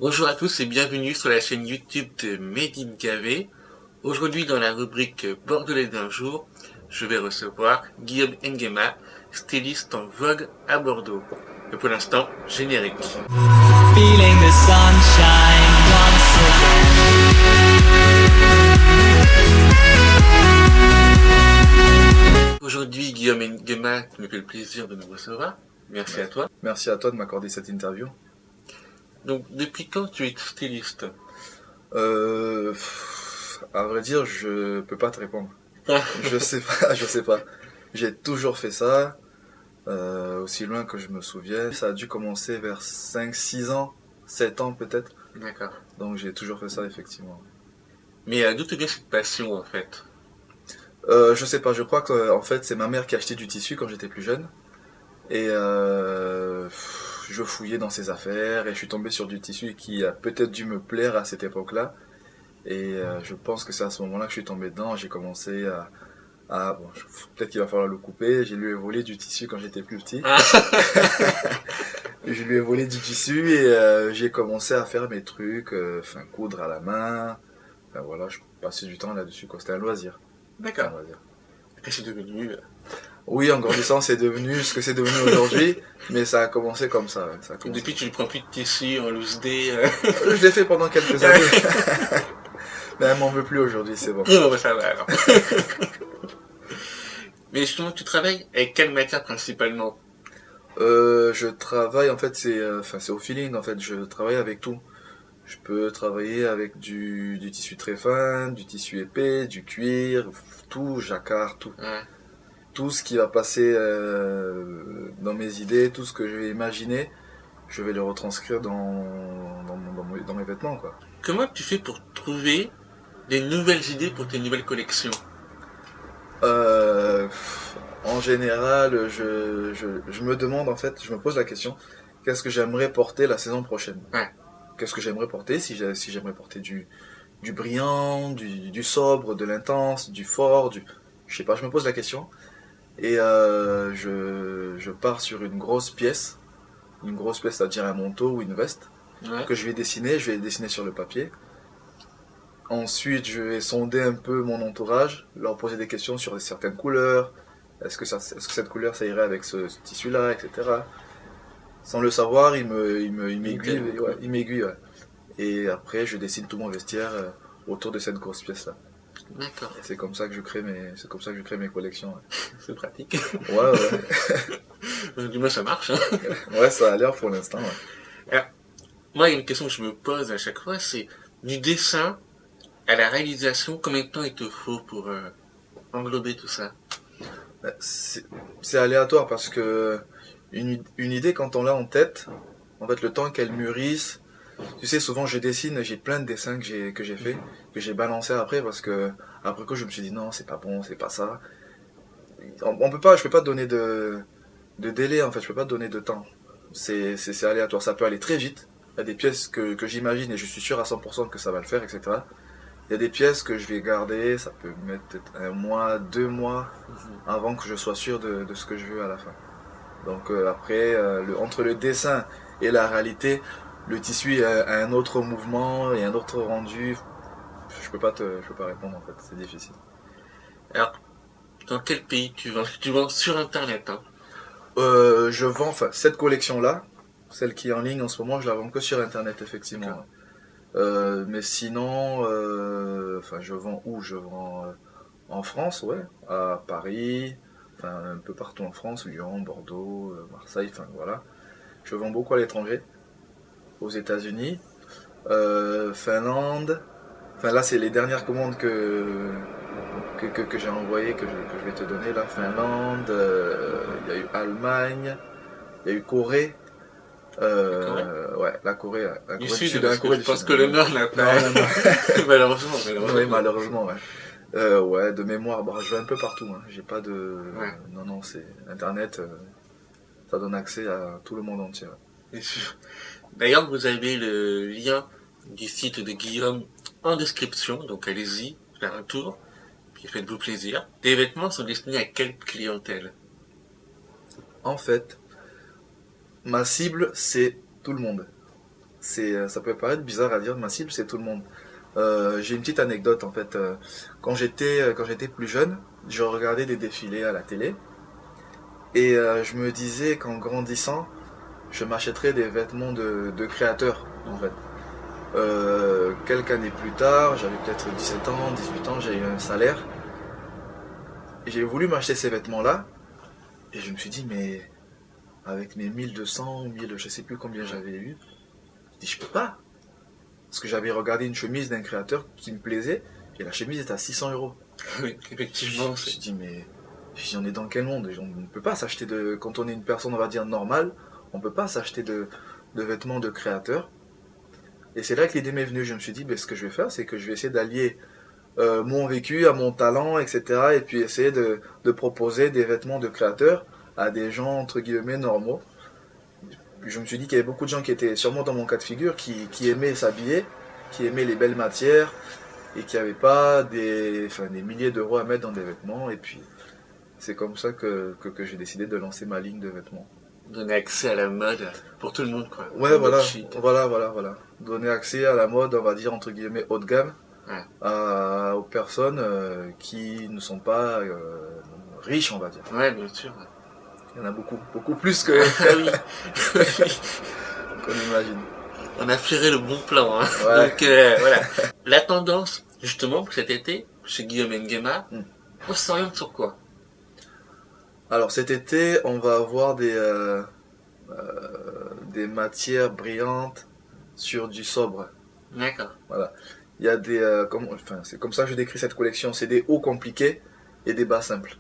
Bonjour à tous et bienvenue sur la chaîne YouTube de Made in KV. Aujourd'hui dans la rubrique Bordelais d'un jour, je vais recevoir Guillaume Nguema, styliste en vogue à Bordeaux. Et pour l'instant, générique. Feeling the sunshine once again. Aujourd'hui, Guillaume Nguema me fait le plaisir de nous recevoir. Merci à toi. Merci à toi de m'accorder cette interview. Donc, depuis quand tu es styliste? À vrai dire, je peux pas te répondre. Ah. Je sais pas. J'ai toujours fait ça, aussi loin que je me souvienne. Ça a dû commencer vers 5-6 ans, 7 ans peut-être. D'accord. Donc j'ai toujours fait ça, effectivement. Mais d'où te vient cette passion en fait? Je sais pas, je crois que en fait c'est ma mère qui a acheté du tissu quand j'étais plus jeune. Et je fouillais dans ses affaires et je suis tombé sur du tissu qui a peut-être dû me plaire à cette époque-là. Et je pense que c'est à ce moment-là que je suis tombé dedans. J'ai commencé bon, peut-être qu'il va falloir le couper. Je lui ai volé du tissu quand j'étais plus petit. Ah. Je lui ai volé du tissu et j'ai commencé à faire mes trucs, coudre à la main. Enfin voilà, je passais du temps là-dessus, quoi. C'était un loisir. D'accord. Un loisir. Qu'est-ce que c'est devenu? Oui, en grandissant, c'est devenu ce que c'est devenu aujourd'hui, mais ça a commencé comme ça. Ouais. Ça a commencé. Depuis, tu ne prends plus de tissu en loose day. Je l'ai fait pendant quelques années. Mais elle m'en veut plus aujourd'hui, c'est bon. Non, bah ça va alors. Mais justement, tu travailles avec quelle matière principalement? Je travaille, en fait, c'est au feeling, en fait. Je travaille avec tout. Je peux travailler avec du tissu très fin, du tissu épais, du cuir, tout, jacquard, tout. Ouais. Tout ce qui va passer dans mes idées, tout ce que je vais imaginer, je vais le retranscrire dans mes vêtements, quoi. Comment tu fais pour trouver des nouvelles idées pour tes nouvelles collections? Euh, En général, je me demande, en fait, je me pose la question, qu'est-ce que j'aimerais porter la saison prochaine? Ouais. Qu'est-ce que j'aimerais porter? Si j'aimerais porter du brillant, du sobre, de l'intense, du fort, je sais pas, je me pose la question. Et je pars sur une grosse pièce, c'est-à-dire un manteau ou une veste, Ouais. que je vais dessiner sur le papier. Ensuite, je vais sonder un peu mon entourage, leur poser des questions sur certaines couleurs. Est-ce que cette couleur, ça irait avec ce tissu-là, etc. Sans le savoir, il m'aiguille, ouais, il m'aiguille, ouais. Et après, je dessine tout mon vestiaire autour de cette grosse pièce-là. D'accord. Et c'est comme ça que je crée mes collections. Ouais, C'est pratique. ouais. Du moins, ça marche. Hein. Ouais, ça a l'air pour l'instant, ouais. Alors, moi, il y a une question que je me pose à chaque fois, c'est du dessin à la réalisation, combien de temps il te faut pour englober tout ça? C'est aléatoire parce que une idée, quand on l'a en tête, en fait, le temps qu'elle mûrisse, tu sais, souvent je dessine, j'ai plein de dessins que j'ai fait, que j'ai balancé après parce que après que je me suis dit non, c'est pas bon, c'est pas ça. On peut pas, je peux pas te donner de délai, en fait, je peux pas te donner de temps. C'est aléatoire, ça peut aller très vite. Il y a des pièces que j'imagine et je suis sûr à 100% que ça va le faire, etc. Il y a des pièces que je vais garder, ça peut mettre peut-être 1 mois, 2 mois avant que je sois sûr de ce que je veux à la fin. Donc après, entre le dessin et la réalité, le tissu a un autre mouvement et un autre rendu. Je peux pas répondre, en fait, c'est difficile. Alors, dans quel pays tu vends? Tu vends sur Internet, hein? Je vends, cette collection-là, celle qui est en ligne en ce moment, je la vends que sur Internet, effectivement. Mais sinon, je vends où? Je vends en France, ouais, à Paris, un peu partout en France, Lyon, Bordeaux, Marseille, voilà. Je vends beaucoup à l'étranger, aux États-Unis, Finlande. Là, c'est les dernières commandes que j'ai envoyées, que je vais te donner là. Finlande, il y a eu Allemagne, il y a eu Corée. Ouais, la Corée, la Du Corée Sud, du parce la que Corée je du pense Sud. que le Nord n'a pas. Non. Malheureusement. Oui, malheureusement, ouais. Ouais, de mémoire, bon, je vais un peu partout, hein. J'ai pas de. Ouais. Non, c'est Internet, ça donne accès à tout le monde entier. Bien sûr. D'ailleurs, vous avez le lien du site de Guillaume en description, donc allez-y, faire un tour, puis faites-vous plaisir. Tes vêtements sont destinés à quelle clientèle? En fait, ma cible, c'est tout le monde. ça peut paraître bizarre à dire, ma cible c'est tout le monde. J'ai une petite anecdote en fait. Quand j'étais plus jeune, je regardais des défilés à la télé et je me disais qu'en grandissant, je m'achèterais des vêtements de créateurs en fait. Quelques années plus tard, j'avais peut-être 17 ans, 18 ans, j'ai eu un salaire. Et j'ai voulu m'acheter ces vêtements-là et je me suis dit mais avec mes 1200 ou 1000, je sais plus combien j'avais eu, je dis je peux pas. Parce que j'avais regardé une chemise d'un créateur qui me plaisait et la chemise était à 600 euros. Oui, effectivement. Je me suis dit mais on est dans quel monde? On ne peut pas s'acheter quand on est une personne on va dire normale, on peut pas s'acheter de vêtements de créateur. Et c'est là que l'idée m'est venue. Je me suis dit ben, ce que je vais faire c'est que je vais essayer d'allier mon vécu à mon talent, etc. Et puis essayer de proposer des vêtements de créateurs à des gens entre guillemets normaux. Je me suis dit qu'il y avait beaucoup de gens qui étaient sûrement dans mon cas de figure, qui aimaient s'habiller, qui aimaient les belles matières et qui n'avaient pas des milliers d'euros à mettre dans des vêtements. Et puis c'est comme ça que j'ai décidé de lancer ma ligne de vêtements. Donner accès à la mode pour tout le monde, quoi. Ouais, voilà. Donner accès à la mode, on va dire entre guillemets haut de gamme, ouais. Aux personnes qui ne sont pas riches, on va dire. Ouais, bien sûr. Il y en a beaucoup plus que Ah oui. qu'on imagine. On a flairé le bon plan, hein. Ouais. Donc voilà. La tendance, justement, pour cet été, chez Guillaume Nguema, on s'oriente sur quoi? Alors cet été, on va avoir des matières brillantes sur du sobre. D'accord. Voilà. Il y a c'est comme ça que je décris cette collection. C'est des hauts compliqués et des bas simples.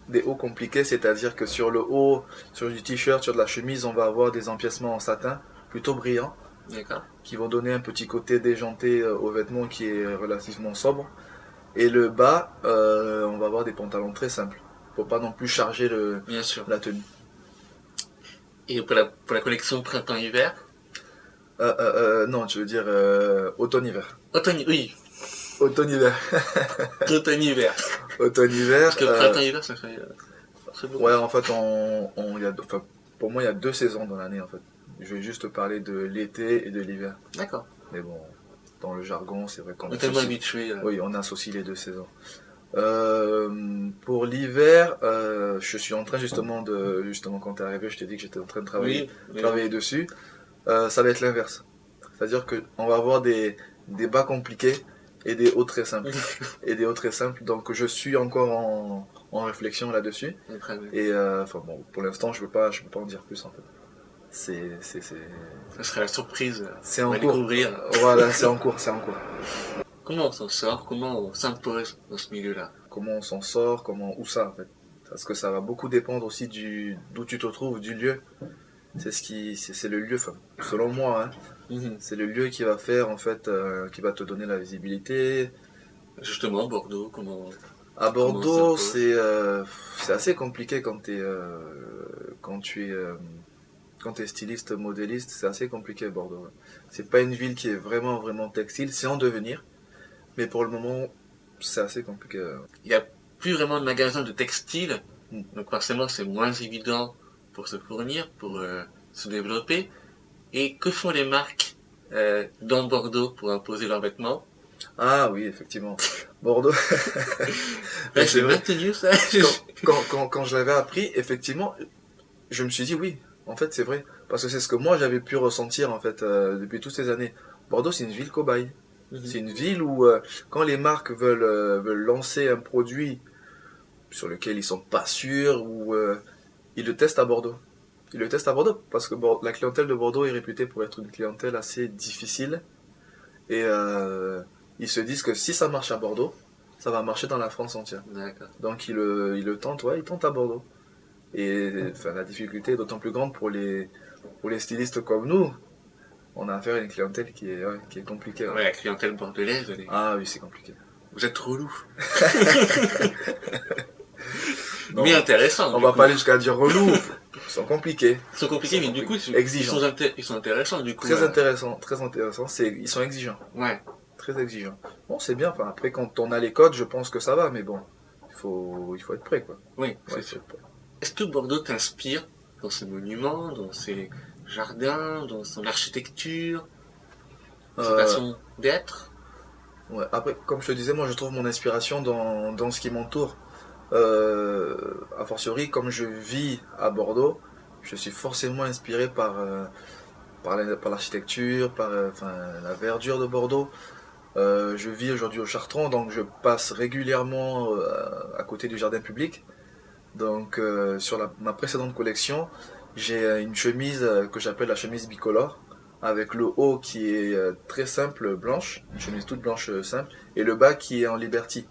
Des hauts compliqués, c'est-à-dire que sur le haut, sur du t-shirt, sur de la chemise, on va avoir des empiècements en satin plutôt brillants. D'accord. Qui vont donner un petit côté déjanté au vêtement qui est relativement sobre. Et le bas, on va avoir des pantalons très simples. Faut pas non plus charger Bien sûr. la tenue. Et pour la collection printemps-hiver? Non, tu veux dire automne-hiver. Oui. Automne-hiver. Automne-hiver. Automne-hiver. Parce que printemps-hiver, ça fait... Ouais, en fait, pour moi, il y a 2 saisons dans l'année, en fait. Je vais juste parler de l'été et de l'hiver. D'accord. Mais bon, dans le jargon, c'est vrai qu'on est tellement habitué. Oui, on associe les 2 saisons. Pour l'hiver, je suis en train justement quand t'es arrivé, je t'ai dit que j'étais en train de travailler dessus. Ça va être l'inverse. C'est-à-dire qu'on va avoir des bas compliqués et des hauts très simples. Donc je suis encore en réflexion là-dessus. Et pour l'instant, je peux pas en dire plus en fait. Ça serait la surprise. C'est en cours. Découvrir. Voilà, c'est en cours. Comment on s'en sort? Comment on s'impose dans ce milieu-là? Comment on s'en sort? Où ça en fait? Parce que ça va beaucoup dépendre aussi d'où tu te trouves, du lieu. C'est le lieu, selon moi, hein. C'est le lieu qui va faire en fait, qui va te donner la visibilité. Justement, Bordeaux, comment? À Bordeaux, c'est assez compliqué quand tu es styliste, modéliste, c'est assez compliqué Bordeaux. Ouais. C'est pas une ville qui est vraiment textile, c'est en devenir, mais pour le moment, c'est assez compliqué. Il n'y a plus vraiment de magasins de textile, donc forcément c'est moins évident pour se fournir, pour se développer. Et que font les marques dans Bordeaux pour imposer leurs vêtements? Ah oui, effectivement. Bordeaux. J'ai maintenu ça. Quand je l'avais appris, effectivement, je me suis dit oui, en fait c'est vrai. Parce que c'est ce que moi j'avais pu ressentir en fait depuis toutes ces années. Bordeaux c'est une ville cobaye. C'est une ville où quand les marques veulent lancer un produit sur lequel ils sont pas sûrs, ou ils le testent à Bordeaux. Parce que la clientèle de Bordeaux est réputée pour être une clientèle assez difficile. Et ils se disent que si ça marche à Bordeaux, ça va marcher dans la France entière. D'accord. Donc ils le tentent, ils tentent à Bordeaux. Et la difficulté est d'autant plus grande pour les stylistes comme nous. On a affaire à une clientèle qui est compliquée. Ouais, la clientèle bordelaise. Ah oui, c'est compliqué. Vous êtes relou. Non, mais intéressant. On va pas aller jusqu'à dire relou. Ils sont compliqués. Mais du coup, exigeants. Ils sont intéressants du coup. Très intéressants. Ils sont exigeants. Ouais. Très exigeants. Bon, c'est bien. Enfin, après, quand on a les codes, je pense que ça va. Mais bon, il faut être prêt, quoi. Oui, c'est sûr. Est-ce que Bordeaux t'inspire dans ses monuments, dans jardin, dans son architecture, sa Euh, façon d'être. ouais. Après, comme je te disais, moi je trouve mon inspiration dans ce qui m'entoure. A fortiori, comme je vis à Bordeaux, je suis forcément inspiré par l'architecture, enfin, la verdure de Bordeaux. Je vis aujourd'hui au Chartrons, donc je passe régulièrement à côté du jardin public. Donc sur ma précédente collection, j'ai une chemise que j'appelle la chemise bicolore, avec le haut qui est très simple, blanche, une chemise toute blanche simple, et le bas qui est en liberty.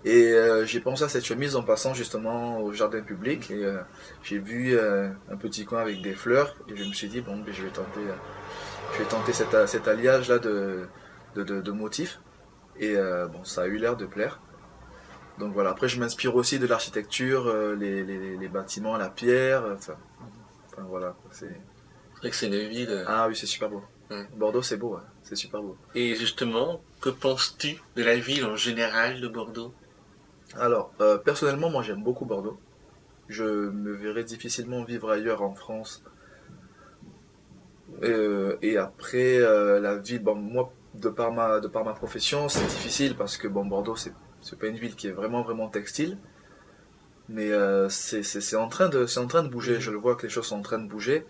Et j'ai pensé à cette chemise en passant justement au jardin public, et j'ai vu un petit coin avec des fleurs, et je me suis dit, bon, ben, je vais tenter cet alliage là de motifs, et bon, ça a eu l'air de plaire. Donc voilà, après je m'inspire aussi de l'architecture, les bâtiments, la pierre, enfin voilà. C'est vrai que c'est une ville. Ah oui, c'est super beau. Ouais. Bordeaux c'est beau, ouais. C'est super beau. Et justement, que penses-tu de la ville en général de Bordeaux? Alors, personnellement, moi j'aime beaucoup Bordeaux. Je me verrais difficilement vivre ailleurs en France. Et après, la ville, bon, moi, de par ma profession, c'est difficile parce que bon, Bordeaux, c'est pas une ville qui est vraiment, vraiment textile. Mais c'est en train de bouger. Je le vois que les choses sont en train de bouger.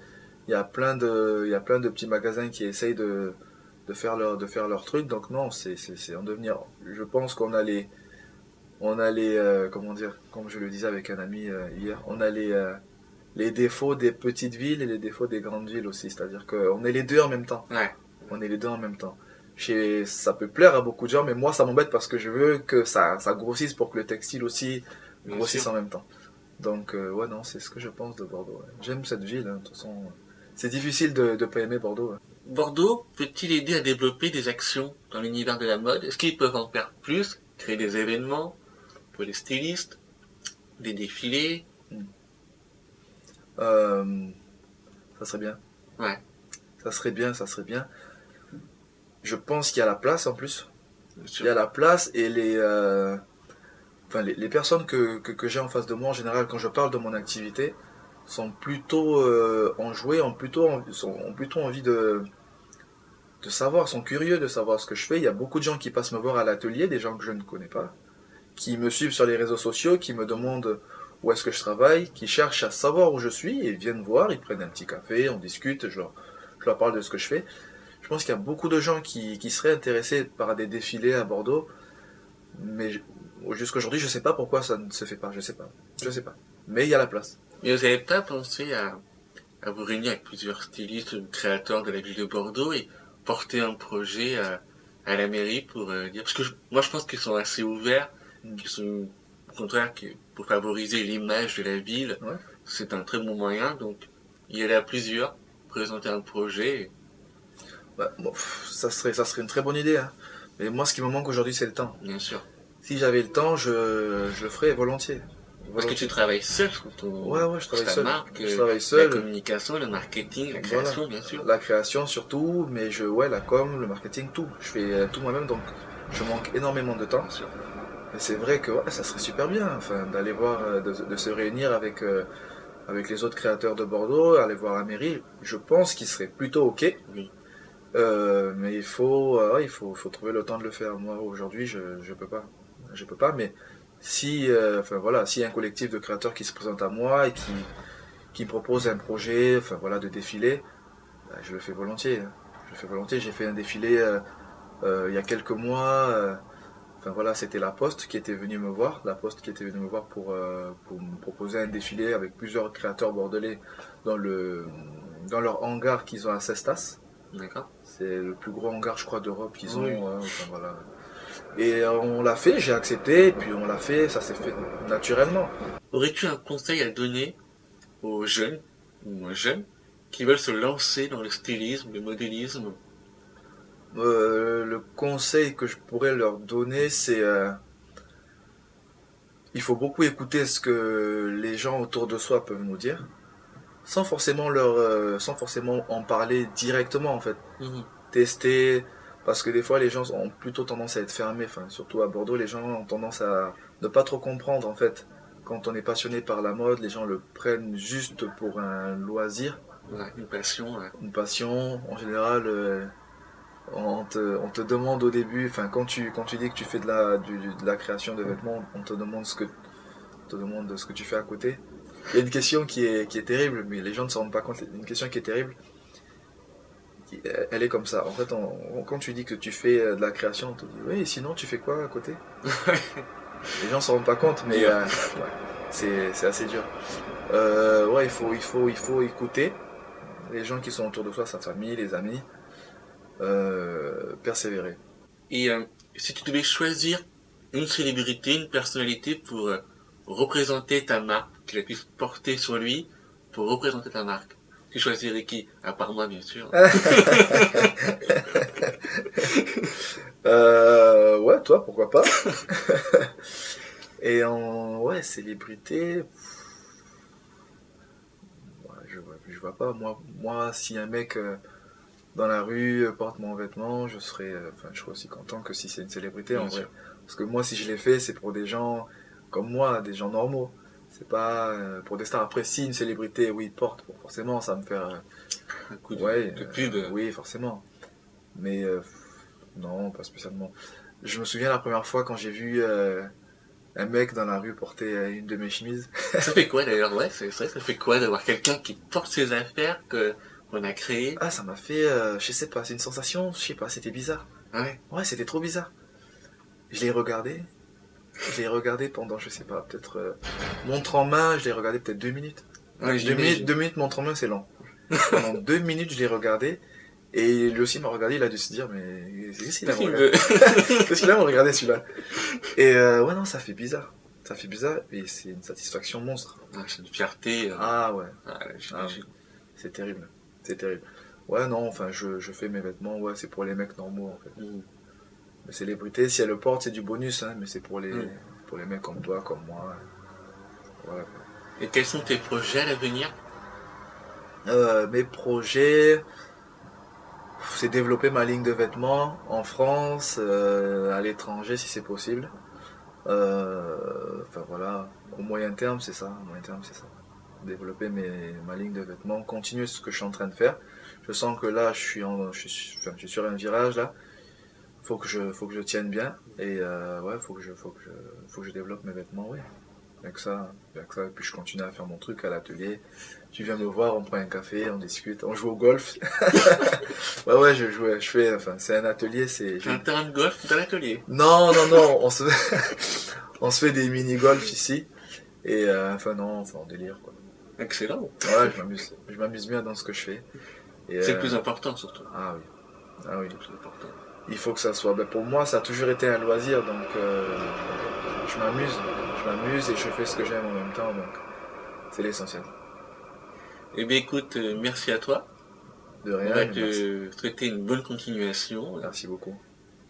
Il y a plein de petits magasins qui essayent de faire leur truc. Donc non, c'est en devenir. Je pense on a les, comment dire, comme je le disais avec un ami hier, on a les défauts des petites villes et les défauts des grandes villes aussi. C'est-à-dire qu'on est les deux en même temps. Ouais, On est les deux en même temps. Ça peut plaire à beaucoup de gens, mais moi ça m'embête parce que je veux que ça grossisse pour que le textile aussi bien grossisse sûr. en même temps. Donc ouais, non, c'est ce que je pense de Bordeaux. Ouais. J'aime cette ville, hein, de toute façon. C'est difficile de pas aimer Bordeaux. Ouais. Bordeaux peut-il aider à développer des actions dans l'univers de la mode? Est-ce qu'ils peuvent en faire plus? Créer des événements pour les stylistes, des défilés? Euh, ça serait bien. Ouais, Ça serait bien, ça serait bien. Je pense qu'il y a la place en plus. bien Il y a sûr. la place et enfin, les personnes que j'ai en face de moi en général quand je parle de mon activité sont plutôt enjouées, ont plutôt envie de savoir, sont curieux de savoir ce que je fais. Il y a beaucoup de gens qui passent me voir à l'atelier, des gens que je ne connais pas, qui me suivent sur les réseaux sociaux, qui me demandent où est-ce que je travaille, qui cherchent à savoir où je suis et viennent voir, ils prennent un petit café, on discute, je leur parle de ce que je fais. Je pense qu'il y a beaucoup de gens qui seraient intéressés par des défilés à Bordeaux, mais jusqu'à aujourd'hui, je sais pas pourquoi ça ne se fait pas, je sais pas. Je sais pas. Mais il y a la place. Mais vous n'avez pas pensé à vous réunir avec plusieurs stylistes ou créateurs de la ville de Bordeaux et porter un projet à la mairie pour dire... Parce que moi je pense qu'ils sont assez ouverts, qu'ils sont au contraire que pour favoriser l'image de la ville, Ouais. c'est un très bon moyen. Donc y aller à plusieurs, présenter un projet, Bah, bon, ça serait une très bonne idée, hein. Mais moi, ce qui me manque aujourd'hui, c'est le temps. bien sûr. Si j'avais le temps, je le ferais volontiers. Parce que tu travailles seul sur Ouais, je travaille ta seul. marque, Je travaille la seul. communication, le marketing, la Voilà. création, bien sûr. La création surtout, mais ouais, la com, le marketing, tout. Je fais tout moi-même, donc je manque énormément de temps. Bien sûr. Mais c'est vrai que ouais, ça serait super bien, enfin, d'aller voir, de se réunir avec les autres créateurs de Bordeaux, aller voir la mairie. Je pense qu'il serait plutôt ok. Oui. Mais faut trouver le temps de le faire. Moi, aujourd'hui, je peux pas. Je peux pas, mais si, enfin voilà, s'il y a un collectif de créateurs qui se présente à moi et qui me propose un projet, enfin voilà, de défilé, bah, je le fais volontiers, hein. Je le fais volontiers. J'ai fait un défilé il y a quelques mois. Enfin voilà, c'était La Poste qui était venue me voir. La Poste qui était venue me voir pour me proposer un défilé avec plusieurs créateurs bordelais dans leur hangar qu'ils ont à Cestas. D'accord. C'est le plus gros hangar, je crois, d'Europe qu'ils ont. Oui. Enfin, voilà. Et on l'a fait, j'ai accepté, et puis on l'a fait, ça s'est fait naturellement. Aurais-tu un conseil à donner aux jeunes, ou moins jeunes, qui veulent se lancer dans le stylisme, le modélisme? Le conseil que je pourrais leur donner, c'est il faut beaucoup écouter ce que les gens autour de soi peuvent nous dire, sans forcément en parler directement en fait. Tester, parce que des fois les gens ont plutôt tendance à être fermés, enfin, surtout à Bordeaux, les gens ont tendance à ne pas trop comprendre en fait. Quand on est passionné par la mode, les gens le prennent juste pour un loisir, Ouais, une passion. Une passion, en général, on te demande au début, enfin quand tu dis que tu fais de la création de vêtements, on te demande ce que tu fais à côté. Il y a une question qui est terrible, mais les gens ne se rendent pas compte. Une question qui est terrible, elle est comme ça. En fait, quand tu dis que tu fais de la création, on te dit oui, sinon tu fais quoi à côté? Les gens ne se rendent pas compte, mais ouais, c'est assez dur. Ouais, il faut écouter les gens qui sont autour de toi, sa famille, les amis, persévérer. Et si tu devais choisir une célébrité, une personnalité pour représenter ta marque, que la puisse porter sur lui, pour représenter ta marque, tu choisirais qui? À part moi, bien sûr. Ouais, toi, pourquoi pas. Et ouais, célébrité, ouais, je vois pas. Moi, si un mec dans la rue porte mon vêtement, je serais aussi content que si c'est une célébrité, en vrai. Parce que moi, si je l'ai fait, c'est pour des gens comme moi, des gens normaux. C'est pas pour des stars. Après, si une célébrité, oui, porte, bon, forcément, ça va me faire Un coup ouais, de pub. oui, forcément. Mais non, pas spécialement. Je me souviens la première fois quand j'ai vu un mec dans la rue porter une de mes chemises. Ça fait quoi d'ailleurs? Ouais, c'est vrai, ça fait quoi d'avoir quelqu'un qui porte ses affaires qu'on a créées? Ah, ça m'a fait, je sais pas, c'est une sensation, je sais pas, c'était bizarre. Ouais. Ouais, c'était trop bizarre. Je l'ai regardé. Je l'ai regardé pendant, je sais pas, peut-être montre en main, je l'ai regardé peut-être 2 minutes. Ouais, 2 minutes montre en main, c'est lent. Pendant 2 minutes, je l'ai regardé. Et lui aussi m'a regardé, il a dû se dire, mais qu'est-ce qu'il a me regarder? Qu'est-ce qu'il a me regarder celui-là? Et ouais, non, ça fait bizarre. Ça fait bizarre, et c'est une satisfaction monstre. Ouais, c'est une fierté. Ah ouais, J'imagine. c'est terrible. C'est terrible. Ouais, non, enfin, je fais mes vêtements, ouais, c'est pour les mecs normaux, en fait. Mm. Les célébrités, si elles le portent, c'est du bonus, hein, mais c'est pour Mm. pour les mecs comme toi, comme moi. Voilà. Et quels sont tes projets à l'avenir? Mes projets, c'est développer ma ligne de vêtements en France, à l'étranger si c'est possible. Enfin voilà, au moyen terme c'est ça, au moyen terme c'est ça. Développer ma ligne de vêtements, continuer ce que je suis en train de faire. Je sens que là je suis sur un virage là. Faut que je tienne bien et ouais, faut que je développe mes vêtements, ouais. Avec ça, et puis je continue à faire mon truc à l'atelier. Tu viens me voir, on prend un café, on discute, on joue au golf. Ouais, c'est un atelier, J'ai un terrain de golf dans l'atelier. Non, on se fait des mini-golf ici. Et non, en délire, quoi. Excellent. Ouais, je m'amuse bien dans ce que je fais. Et, C'est le plus important surtout. Ah oui, ah oui. C'est le plus important. Il faut que ça soit. Pour moi, ça a toujours été un loisir, donc je m'amuse et je fais ce que j'aime en même temps, donc c'est l'essentiel. Eh bien écoute, merci à toi. De rien. On va Merci. te souhaiter une bonne continuation. Merci beaucoup.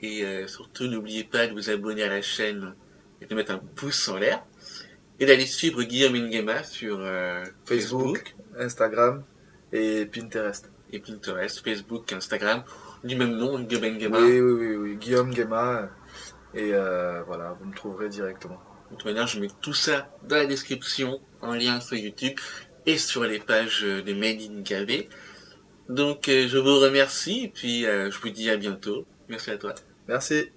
Et surtout, n'oubliez pas de vous abonner à la chaîne et de mettre un pouce en l'air. Et d'aller suivre Guillaume Nguema sur Facebook, Instagram et Pinterest. Et Pinterest, Facebook, Instagram, du même nom, Guillaume Nguema. Oui, Guillaume Nguema. Et voilà, vous me trouverez directement. De toute manière, je mets tout ça dans la description, en lien sur YouTube et sur les pages de Made in Gavé. Donc je vous remercie et puis je vous dis à bientôt. Merci à toi. Merci.